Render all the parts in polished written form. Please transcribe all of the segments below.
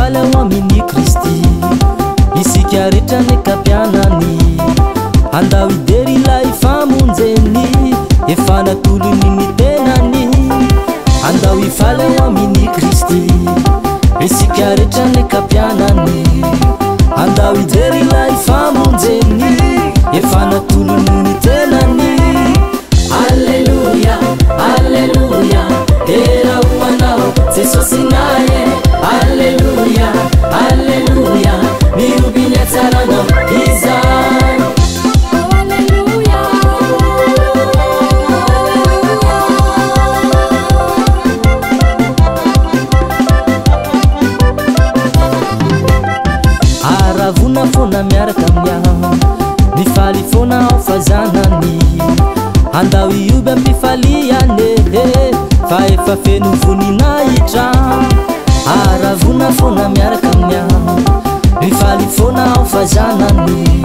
falewamini Kristi isika rehetra kapianany andao ideri la ifamonjeny efa natolony ny tenany andao ifalewamini Kristi isika rehetra kapianany andao ideri la ifamonjeny efa natolony ny tenany. Alleluia, alleluia, era umanao Jesosy naye. Alleluia, alleluia, mirubinya tsarano izany. Alleluia, aravona fona miaraka aminao mifaly fona ao fazanany andao ioby ampifaliane fa efa feno voninahitra aravona fona miaraka aminao mifaly fona ao fazanany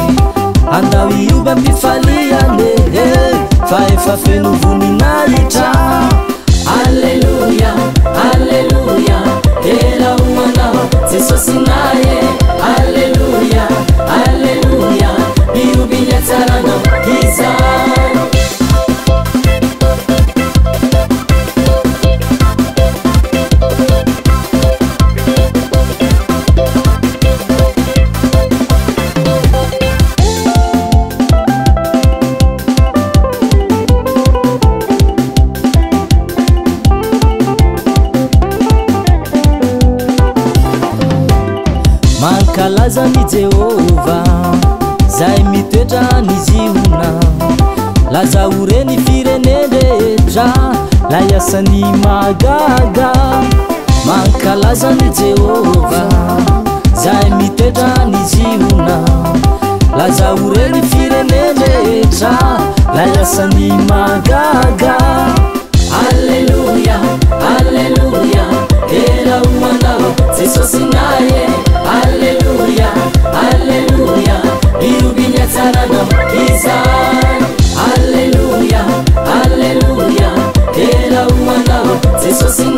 andao ioby ampifaliane fa efa feno voninahitra. Alleluia, alleluia, era umanao Jesosy naye. Alleluia, alleluia, mirubinya tsarano izany. Mankalaza-ny Jehova zay mitoetra ny ziona lazaoreny fireneny rehetra la iasany magaga. Mankalaza-ny Jehova zay mitoetra ny ziona lazaoreny fireneny rehetra la iasany magaga. Alleluia, alleluia, era umanao Jesosy naye. Alleluia, alleluia, mirubinya tsarano izany. Alleluia, alleluia, era umanao Jesosy